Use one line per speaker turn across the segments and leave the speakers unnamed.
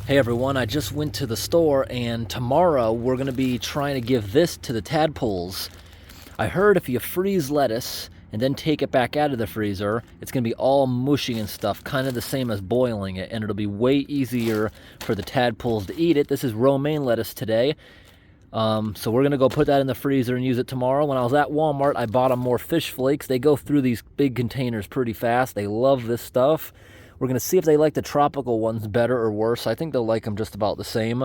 Hey everyone, I just went to the store and tomorrow we're going to be trying to give this to the tadpoles. I heard if you freeze lettuce and then take it back out of the freezer, it's going to be all mushy and stuff, kind of the same as boiling it, and it'll be way easier for the tadpoles to eat it. This is romaine lettuce today. So we're going to go put that in the freezer and use it tomorrow. When I was at Walmart, I bought them more fish flakes. They go through these big containers pretty fast. They love this stuff. We're going to see if they like the tropical ones better or worse. I think they'll like them just about the same.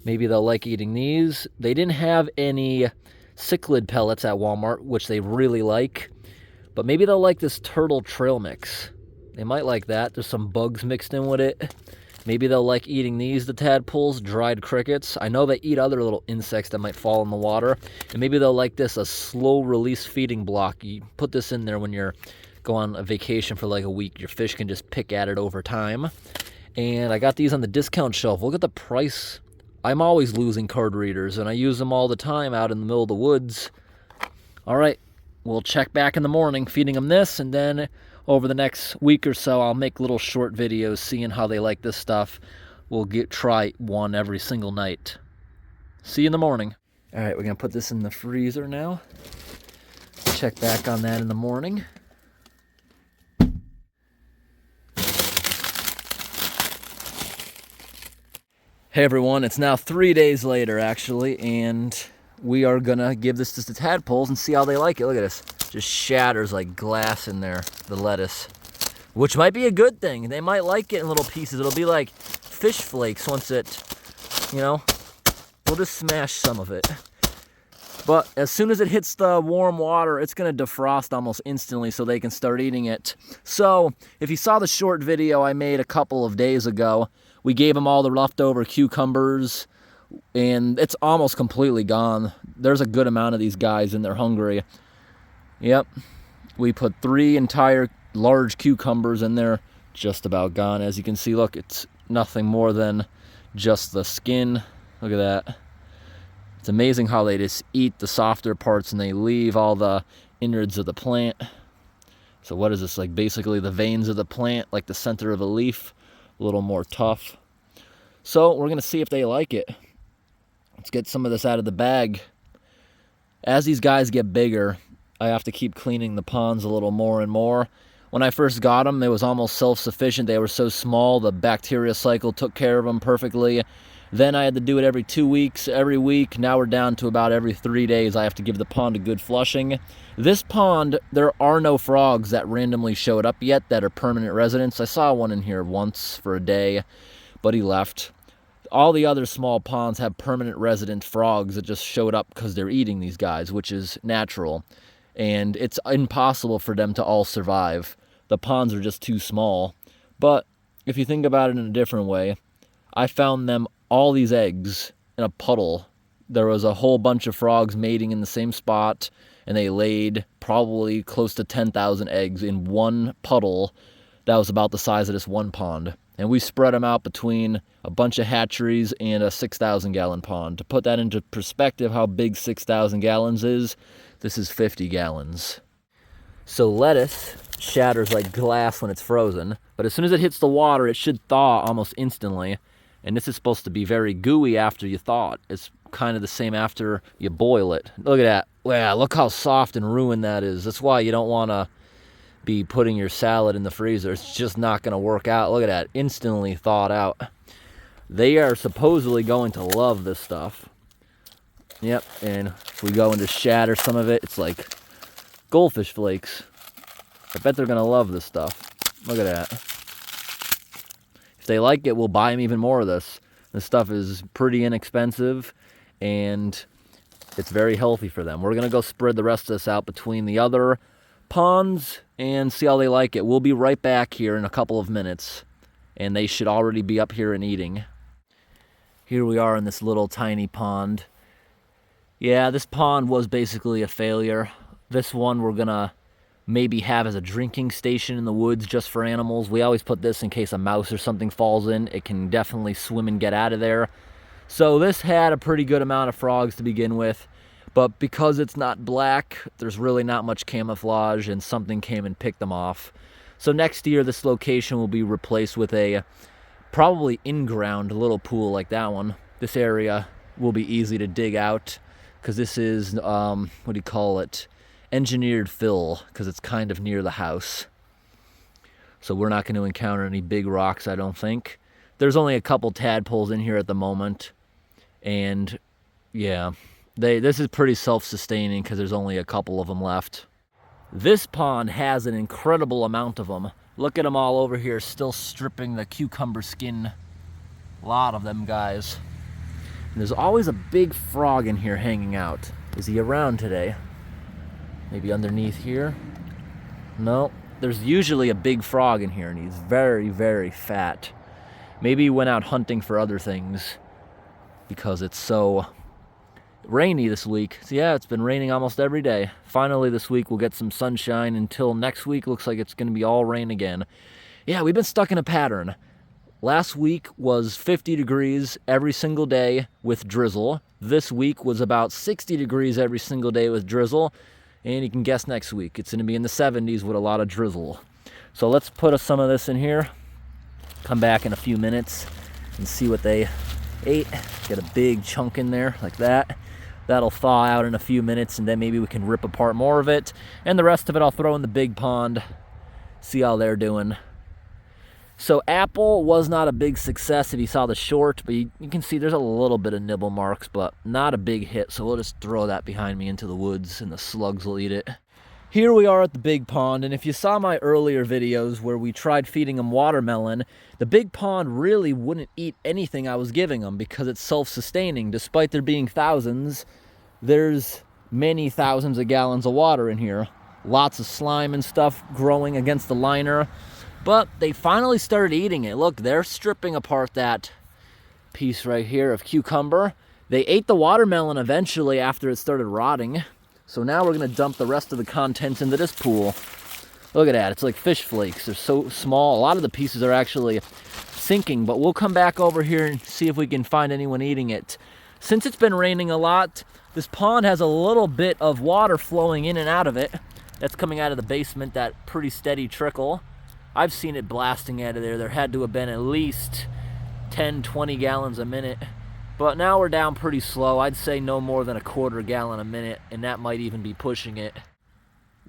Maybe they'll like eating these. They didn't have any cichlid pellets at Walmart, which they really like. But maybe they'll like this turtle trail mix. They might like that. There's some bugs mixed in with it. Maybe they'll like eating these, the tadpoles, dried crickets. I know they eat other little insects that might fall in the water. And maybe they'll like this, a slow release feeding block. You put this in there when you're go on a vacation for like a week. Your fish can just pick at it over time. And I got these on the discount shelf. Look at the price. I'm always losing card readers, and I use them all the time out in the middle of the woods. All right, we'll check back in the morning feeding them this, and then over the next week or so, I'll make little short videos seeing how they like this stuff. We'll try one every single night. See you in the morning. All right, we're gonna put this in the freezer now. Check back on that in the morning. Hey everyone, it's now 3 days later actually, and we are gonna give this to the tadpoles and see how they like it. Look at this, just shatters like glass in there, the lettuce, which might be a good thing. They might like it in little pieces. It'll be like fish flakes once it, we'll just smash some of it. But as soon as it hits the warm water, it's gonna defrost almost instantly so they can start eating it. So if you saw the short video I made a couple of days ago, we gave them all the leftover cucumbers, and it's almost completely gone. There's a good amount of these guys, and they're hungry. Yep, we put 3 entire large cucumbers in there, just about gone. As you can see, look, it's nothing more than just the skin. Look at that. It's amazing how they just eat the softer parts and they leave all the innards of the plant. So what is this, like basically the veins of the plant, like the center of a leaf? A little more tough. So we're gonna see if they like it. Let's get some of this out of the bag. As these guys get bigger, I have to keep cleaning the ponds a little more and more. When I first got them, it was almost self-sufficient. They were so small, the bacteria cycle took care of them perfectly. Then I had to do it every 2 weeks, every week. Now we're down to about every 3 days. I have to give the pond a good flushing. This pond, there are no frogs that randomly showed up yet that are permanent residents. I saw one in here once for a day, but he left. All the other small ponds have permanent resident frogs that just showed up because they're eating these guys, which is natural. And it's impossible for them to all survive. The ponds are just too small. But if you think about it in a different way, I found them all these eggs in a puddle. There was a whole bunch of frogs mating in the same spot, and they laid probably close to 10,000 eggs in one puddle that was about the size of this one pond. And we spread them out between a bunch of hatcheries and a 6,000 gallon pond. To put that into perspective, how big 6,000 gallons is, this is 50 gallons. So lettuce shatters like glass when it's frozen, but as soon as it hits the water, it should thaw almost instantly. And this is supposed to be very gooey after you thaw it. It's kind of the same after you boil it. Look at that. Wow, look how soft and ruined that is. That's why you don't want to be putting your salad in the freezer. It's just not going to work out. Look at that. Instantly thawed out. They are supposedly going to love this stuff. Yep, and if we go into shatter some of it, it's like goldfish flakes. I bet they're going to love this stuff. Look at that. If they like it, we'll buy them even more of this. This stuff is pretty inexpensive, and it's very healthy for them. We're going to go spread the rest of this out between the other ponds and see how they like it. We'll be right back here in a couple of minutes, and they should already be up here and eating. Here we are in this little tiny pond. Yeah, this pond was basically a failure. This one we're going to maybe have as a drinking station in the woods just for animals. We always put this in case a mouse or something falls in. It can definitely swim and get out of there. So this had a pretty good amount of frogs to begin with, but because it's not black, there's really not much camouflage, and something came and picked them off. So next year, this location will be replaced with a probably in-ground little pool like that one. This area will be easy to dig out because this is, what do you call it, engineered fill, because it's kind of near the house. So we're not going to encounter any big rocks, I don't think. There's only a couple tadpoles in here at the moment. And yeah, this is pretty self-sustaining because there's only a couple of them left. This pond has an incredible amount of them. Look at them all over here, still stripping the cucumber skin. A lot of them, guys. And there's always a big frog in here hanging out. Is he around today? Maybe underneath here? No. There's usually a big frog in here, and he's very, very fat. Maybe he went out hunting for other things because it's so rainy this week. So yeah, it's been raining almost every day. Finally this week we'll get some sunshine. Until next week, looks like it's going to be all rain again. Yeah, we've been stuck in a pattern. Last week was 50 degrees every single day with drizzle. This week was about 60 degrees every single day with drizzle. And you can guess next week, it's going to be in the 70s with a lot of drizzle. So let's put some of this in here. Come back in a few minutes and see what they ate. Get a big chunk in there like that. That'll thaw out in a few minutes, and then maybe we can rip apart more of it. And the rest of it I'll throw in the big pond. See how they're doing. So apple was not a big success if you saw the short, but you can see there's a little bit of nibble marks, but not a big hit. So we'll just throw that behind me into the woods and the slugs will eat it. Here we are at the big pond, and if you saw my earlier videos where we tried feeding them watermelon, the big pond really wouldn't eat anything I was giving them because it's self-sustaining. Despite there being thousands, there's many thousands of gallons of water in here. Lots of slime and stuff growing against the liner. But they finally started eating it. Look, they're stripping apart that piece right here of cucumber. They ate the watermelon eventually after it started rotting. So now we're going to dump the rest of the contents into this pool. Look at that. It's like fish flakes. They're so small. A lot of the pieces are actually sinking. But we'll come back over here and see if we can find anyone eating it. Since it's been raining a lot, this pond has a little bit of water flowing in and out of it. That's coming out of the basement, that pretty steady trickle. I've seen it blasting out of there. There had to have been at least 10, 20 gallons a minute. But now we're down pretty slow. I'd say no more than a quarter gallon a minute, and that might even be pushing it.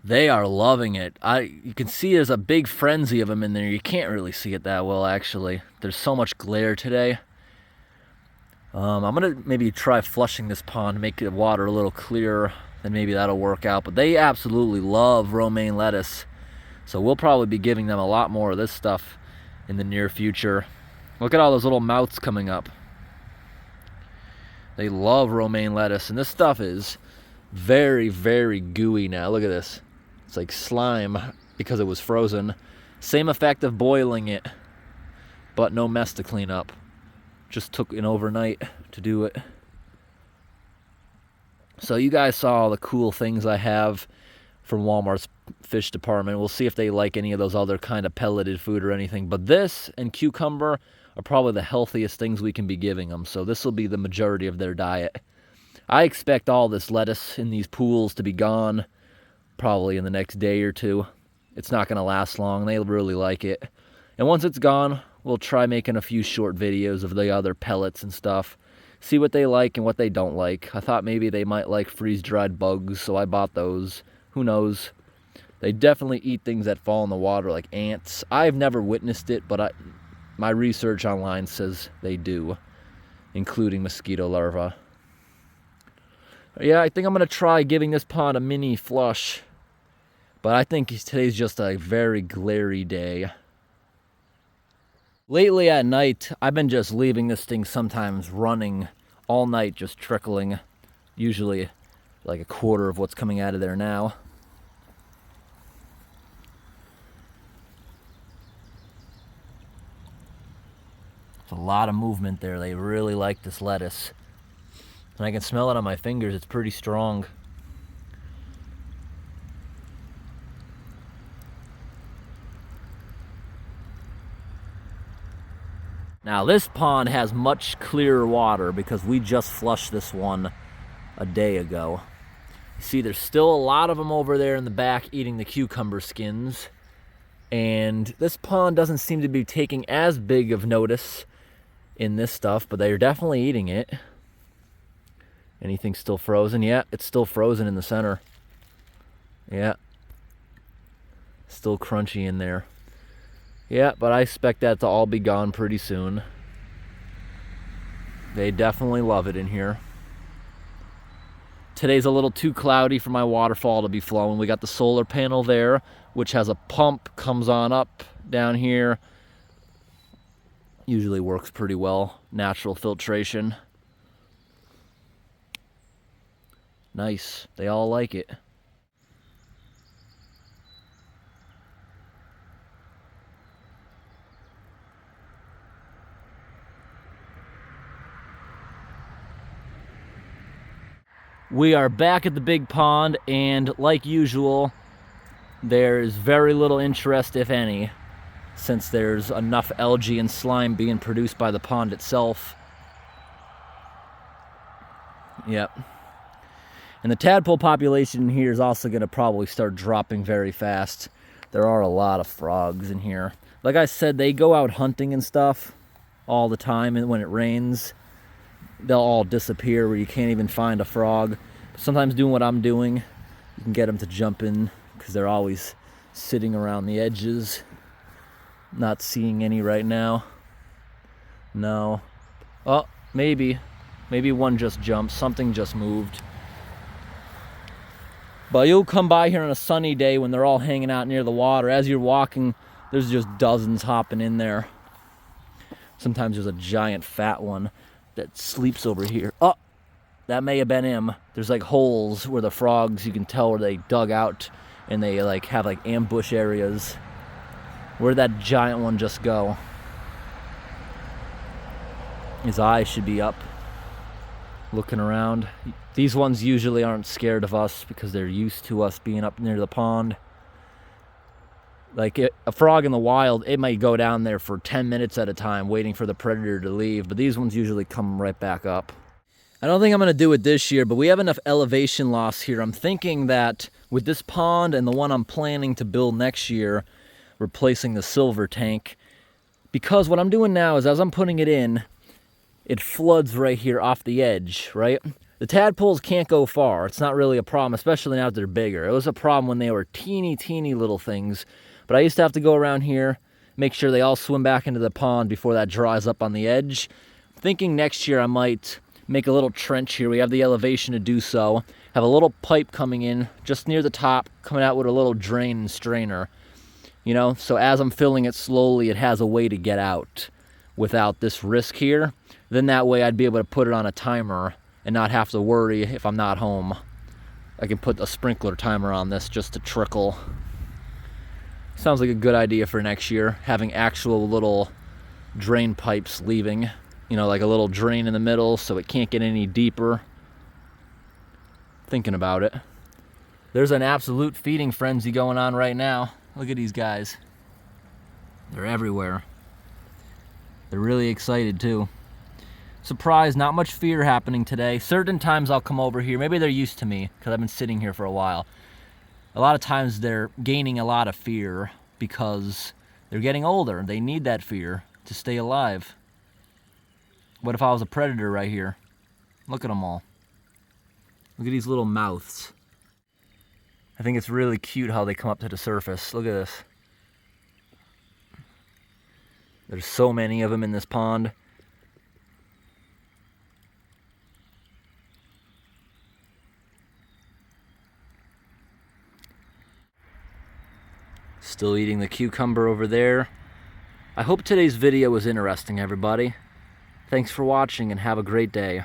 They are loving it. You can see there's a big frenzy of them in there. You can't really see it that well, actually. There's so much glare today. I'm going to maybe try flushing this pond to make the water a little clearer, and maybe that'll work out. But they absolutely love romaine lettuce. So we'll probably be giving them a lot more of this stuff in the near future. Look at all those little mouths coming up. They love romaine lettuce, and this stuff is very, very gooey now. Look at this. It's like slime because it was frozen. Same effect of boiling it, but no mess to clean up. Just took an overnight to do it. So you guys saw all the cool things I have from Walmart's fish department. We'll see if they like any of those other kind of pelleted food or anything. But this and cucumber are probably the healthiest things we can be giving them. So this will be the majority of their diet. I expect all this lettuce in these pools to be gone probably in the next day or two. It's not going to last long. They really like it. And once it's gone, we'll try making a few short videos of the other pellets and stuff. See what they like and what they don't like. I thought maybe they might like freeze-dried bugs, so I bought those. Who knows? They definitely eat things that fall in the water, like ants. I've never witnessed it, but my research online says they do, including mosquito larvae. Yeah, I think I'm going to try giving this pond a mini flush, but I think today's just a very glary day. Lately at night, I've been just leaving this thing sometimes running all night, just trickling, usually like a quarter of what's coming out of there now. It's a lot of movement there. They really like this lettuce. And I can smell it on my fingers. It's pretty strong. Now this pond has much clearer water because we just flushed this one a day ago. You see there's still a lot of them over there in the back eating the cucumber skins. And this pond doesn't seem to be taking as big of notice in this stuff, but they're definitely eating it. Anything still frozen? Yeah, it's still frozen in the center. Yeah. Still crunchy in there. Yeah, but I expect that to all be gone pretty soon. They definitely love it in here. Today's a little too cloudy for my waterfall to be flowing. We got the solar panel there, which has a pump, comes on up down here. Usually works pretty well. Natural filtration. Nice. They all like it. We are back at the big pond, and like usual, there's very little interest, if any, since there's enough algae and slime being produced by the pond itself. Yep. And the tadpole population in here is also going to probably start dropping very fast. There are a lot of frogs in here. Like I said, they go out hunting and stuff all the time, and when it rains, they'll all disappear where you can't even find a frog. Sometimes doing what I'm doing, you can get them to jump in because they're always sitting around the edges. Not seeing any right now. No. Oh, maybe. Maybe one just jumped. Something just moved. But you'll come by here on a sunny day when they're all hanging out near the water. As you're walking, there's just dozens hopping in there. Sometimes there's a giant fat one that sleeps over here. Oh, that may have been him. There's like holes where the frogs, you can tell where they dug out, and they like have like ambush areas. Where'd that giant one just go? His eyes should be up, looking around. These ones usually aren't scared of us because they're used to us being up near the pond. Like a frog in the wild, it might go down there for 10 minutes at a time waiting for the predator to leave, but these ones usually come right back up. I don't think I'm going to do it this year, but we have enough elevation loss here. I'm thinking that with this pond and the one I'm planning to build next year, replacing the silver tank, because what I'm doing now is as I'm putting it in, it floods right here off the edge, right? The tadpoles can't go far. It's not really a problem, especially now that they're bigger. It was a problem when they were teeny little things. But I used to have to go around here, make sure they all swim back into the pond before that dries up on the edge. I'm thinking next year I might make a little trench here. We have the elevation to do so. Have a little pipe coming in just near the top, coming out with a little drain and strainer. You know, so as I'm filling it slowly, it has a way to get out without this risk here. Then that way I'd be able to put it on a timer and not have to worry if I'm not home. I can put a sprinkler timer on this just to trickle. Sounds like a good idea for next year, having actual little drain pipes leaving. You know, like a little drain in the middle so it can't get any deeper. Thinking about it. There's an absolute feeding frenzy going on right now. Look at these guys. They're everywhere. They're really excited too. Surprised, not much fear happening today. Certain times I'll come over here. Maybe they're used to me because I've been sitting here for a while. A lot of times they're gaining a lot of fear because they're getting older. They need that fear to stay alive. What if I was a predator right here? Look at them all. Look at these little mouths. I think it's really cute how they come up to the surface. Look at this. There's so many of them in this pond. Still eating the cucumber over there. I hope today's video was interesting, everybody. Thanks for watching and have a great day.